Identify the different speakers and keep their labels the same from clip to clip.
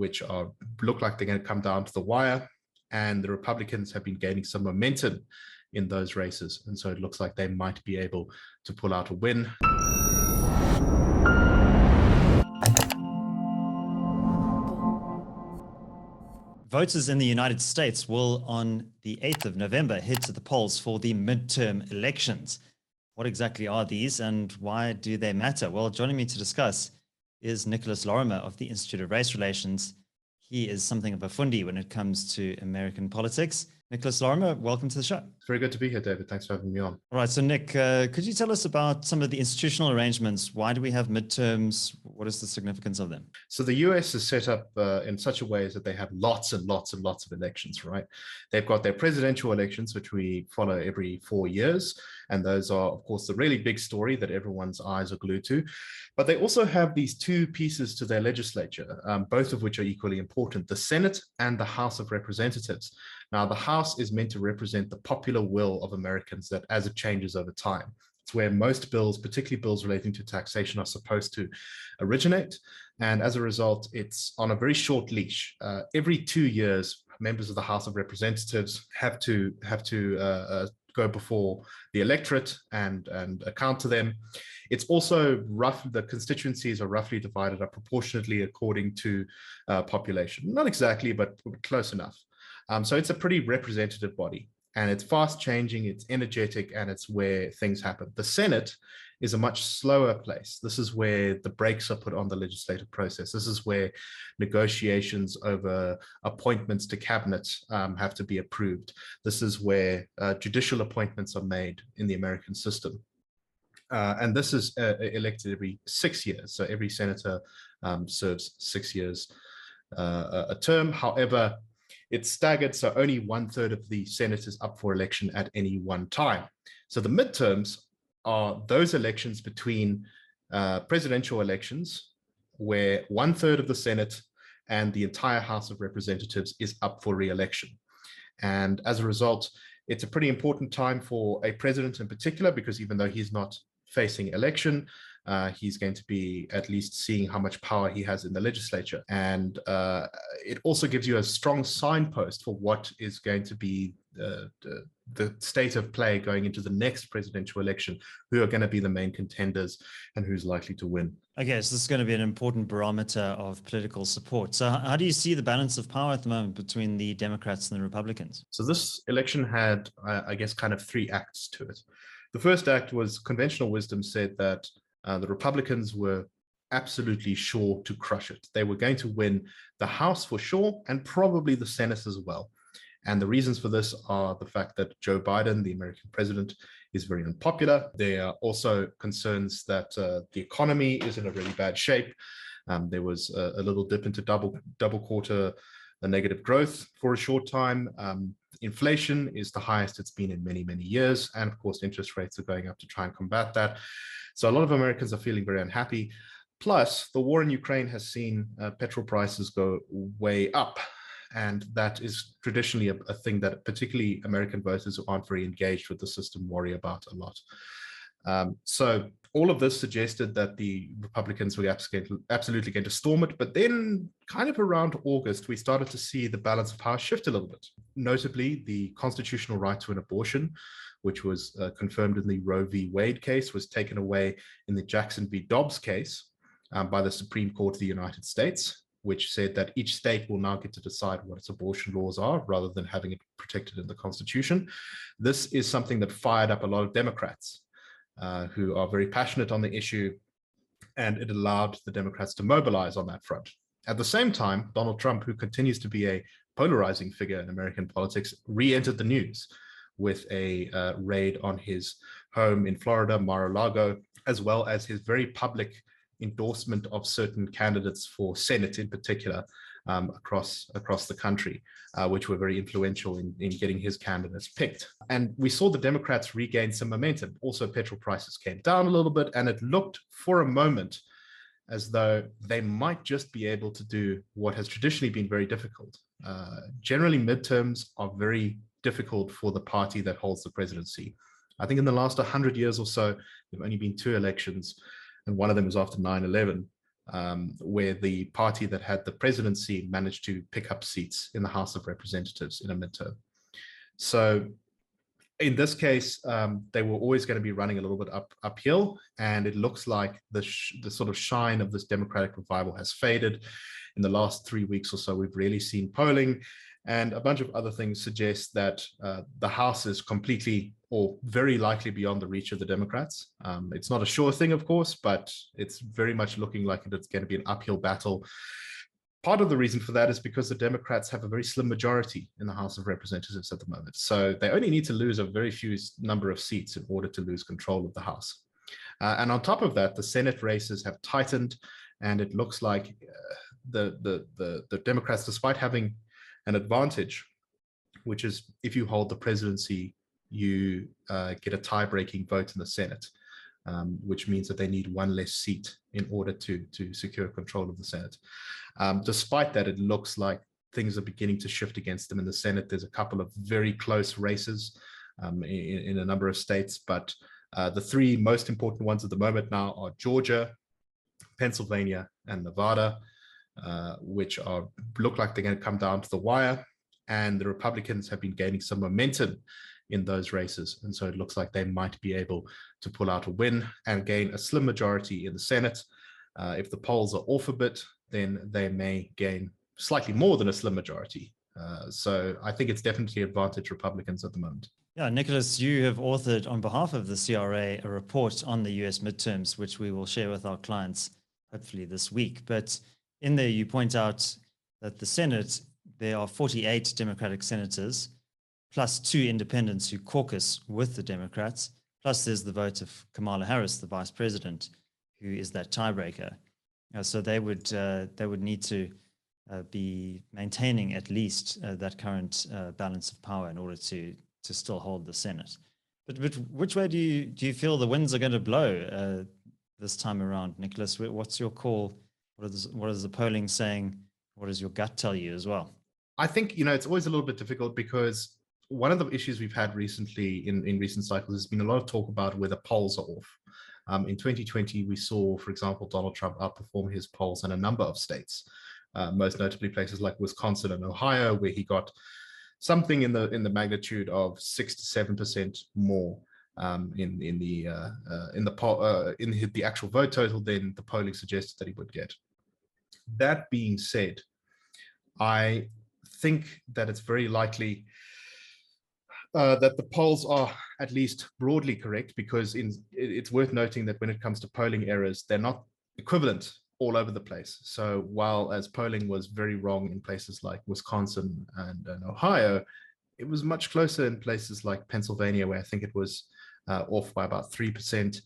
Speaker 1: which look like they're going to come down to the wire, and the Republicans have been gaining some momentum in those races. And so it looks like they might be able to pull out a win.
Speaker 2: Voters in the United States will, on the 8th of November, head to the polls for the midterm elections. What exactly are these and why do they matter? Well, joining me to discuss is Nicholas Lorimer of the Institute of Race Relations. He is something of a fundi when it comes to American politics. Nicholas Lorimer, welcome to the show.
Speaker 1: It's very good to be here, David. Thanks for having me on.
Speaker 2: All right, so Nick, could you tell us about some of the institutional arrangements? Why do we have midterms? What is the significance of them?
Speaker 1: So the US is set up in such a way that they have lots and lots and lots of elections, right? They've got their presidential elections, which we follow every 4 years. And those are, of course, the really big story that everyone's eyes are glued to. But they also have these two pieces to their legislature, both of which are equally important, the Senate and the House of Representatives. Now, the House is meant to represent the popular will of Americans that as it changes over time. It's where most bills, particularly bills relating to taxation, are supposed to originate. And as a result, it's on a very short leash. Every 2 years, members of the House of Representatives have to go before the electorate and account to them. It's also roughly, the constituencies are roughly divided up proportionately according to population. Not exactly, but close enough. So it's a pretty representative body, and it's fast changing, it's energetic, and it's where things happen. The Senate is a much slower place. This is where the brakes are put on the legislative process. This is where negotiations over appointments to cabinet have to be approved. This is where judicial appointments are made in the American system. And this is elected every 6 years. So every senator serves 6 years a term. However, it's staggered, so only 1/3 of the Senate is up for election at any one time. So the midterms are those elections between presidential elections where 1/3 of the Senate and the entire House of Representatives is up for re-election. And as a result, it's a pretty important time for a president in particular, because even though he's not facing election, he's going to be at least seeing how much power he has in the legislature. And it also gives you a strong signpost for what is going to be the state of play going into the next presidential election, who are going to be the main contenders and who's likely to win.
Speaker 2: Okay, so this is going to be an important barometer of political support. So how do you see the balance of power at the moment between the Democrats and the Republicans?
Speaker 1: So this election had, I guess, kind of 3 acts to it. The first act was conventional wisdom said that the Republicans were absolutely sure to crush it. They were going to win the House for sure, and probably the Senate as well. And the reasons for this are the fact that Joe Biden, the American president, is very unpopular. There are also concerns that the economy is in a really bad shape. There was a little dip into double quarter negative growth for a short time. Inflation is the highest it's been in many, many years. And of course, interest rates are going up to try and combat that. So a lot of Americans are feeling very unhappy. Plus, the war in Ukraine has seen petrol prices go way up. And that is traditionally a thing that particularly American voters who aren't very engaged with the system worry about a lot. So all of this suggested that the Republicans were absolutely going to storm it. But then kind of around August, we started to see the balance of power shift a little bit. Notably, the constitutional right to an abortion, which was confirmed in the Roe v. Wade case, was taken away in the Jackson v. Dobbs case by the Supreme Court of the United States, which said that each state will now get to decide what its abortion laws are rather than having it protected in the Constitution. This is something that fired up a lot of Democrats who are very passionate on the issue, and it allowed the Democrats to mobilize on that front. At the same time, Donald Trump, who continues to be a polarizing figure in American politics, re-entered the news with a raid on his home in Florida, Mar-a-Lago, as well as his very public endorsement of certain candidates for Senate in particular across the country, which were very influential in getting his candidates picked. And we saw the Democrats regain some momentum. Also, petrol prices came down a little bit, and it looked for a moment as though they might just be able to do what has traditionally been very difficult. Generally, midterms are very difficult for the party that holds the presidency. I think in the last 100 years or so, there have only been 2 elections, and one of them was after 9/11, where the party that had the presidency managed to pick up seats in the House of Representatives in a midterm. So in this case, they were always going to be running a little bit uphill, and it looks like the sort of shine of this Democratic revival has faded. In the last 3 weeks or so, we've really seen polling, and a bunch of other things suggest that the House is completely or very likely beyond the reach of the Democrats. It's not a sure thing, of course, but it's very much looking like it's going to be an uphill battle. Part of the reason for that is because the Democrats have a very slim majority in the House of Representatives at the moment. So they only need to lose a very few number of seats in order to lose control of the House. And on top of that, the Senate races have tightened, and it looks like the Democrats, despite having an advantage, which is if you hold the presidency, you get a tie-breaking vote in the Senate, which means that they need one less seat in order to secure control of the Senate. Despite that, it looks like things are beginning to shift against them in the Senate. There's a couple of very close races in a number of states, but the three most important ones at the moment now are Georgia, Pennsylvania, and Nevada, which look like they're going to come down to the wire. And the Republicans have been gaining some momentum in those races. And so it looks like they might be able to pull out a win and gain a slim majority in the Senate. If the polls are off a bit, then they may gain slightly more than a slim majority. So I think it's definitely advantage Republicans at the moment.
Speaker 2: Yeah, Nicholas, you have authored on behalf of the CRA a report on the US midterms, which we will share with our clients hopefully this week. But in there, you point out that the Senate, there are 48 Democratic senators, plus 2 independents who caucus with the Democrats, plus there's the vote of Kamala Harris, the vice president, who is that tiebreaker. So they would need to be maintaining at least that current balance of power in order to still hold the Senate. But which way do you feel the winds are going to blow this time around, Nicholas? What's your call? What is the polling saying? What does your gut tell you as well?
Speaker 1: I think, it's always a little bit difficult because one of the issues we've had recently in recent cycles has been a lot of talk about where the polls are off. In 2020, we saw, for example, Donald Trump outperform his polls in a number of states, most notably places like Wisconsin and Ohio, where he got something in the magnitude of 6 to 7% more in the actual vote total than the polling suggested that he would get. That being said, I think that it's very likely that the polls are at least broadly correct, because it's worth noting that when it comes to polling errors, they're not equivalent all over the place. So while as polling was very wrong in places like Wisconsin and Ohio, it was much closer in places like Pennsylvania, where I think it was off by about 3%.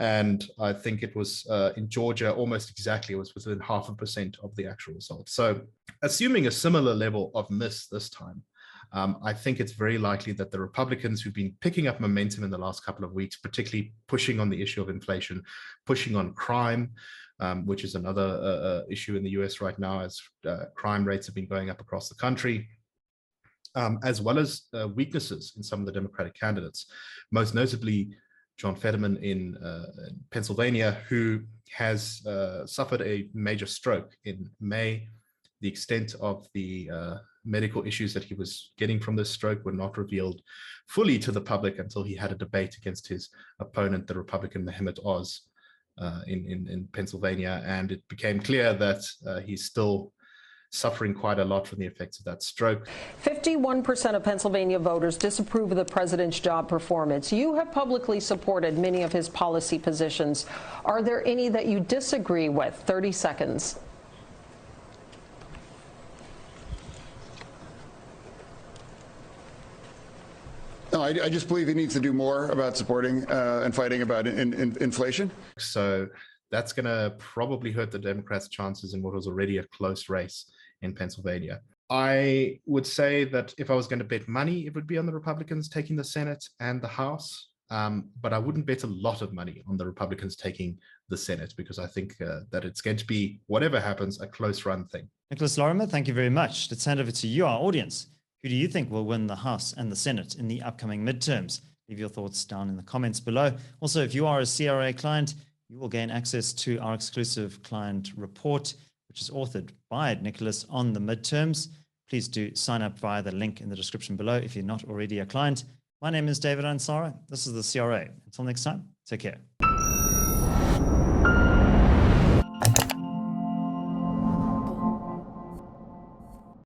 Speaker 1: And I think it was in Georgia, almost exactly, it was within 0.5% of the actual result. So assuming a similar level of miss this time, I think it's very likely that the Republicans, who've been picking up momentum in the last couple of weeks, particularly pushing on the issue of inflation, pushing on crime, which is another issue in the US right now, as crime rates have been going up across the country, as well as weaknesses in some of the Democratic candidates, most notably John Fetterman in Pennsylvania, who has suffered a major stroke in May. The extent of the medical issues that he was getting from this stroke were not revealed fully to the public until he had a debate against his opponent, the Republican Mehmet Oz, in Pennsylvania. And it became clear that he's still suffering quite a lot from the effects of that stroke.
Speaker 3: 51% of Pennsylvania voters disapprove of the president's job performance. You have publicly supported many of his policy positions. Are there any that you disagree with? 30 seconds.
Speaker 4: No, I just believe he needs to do more about supporting and fighting about inflation.
Speaker 1: So that's going to probably hurt the Democrats' chances in what was already a close race in Pennsylvania. I would say that if I was going to bet money, it would be on the Republicans taking the Senate and the House. But I wouldn't bet a lot of money on the Republicans taking the Senate, because I think that it's going to be, whatever happens, a close run thing.
Speaker 2: Nicholas Lorimer, thank you very much. Let's hand over to you, our audience. Who do you think will win the House and the Senate in the upcoming midterms? Leave your thoughts down in the comments below. Also, if you are a CRA client, you will gain access to our exclusive client report, which is authored by Nicholas on the midterms. Please do sign up via the link in the description below if you're not already a client. My name is David Ansara. This is the CRA. Until next time, take care.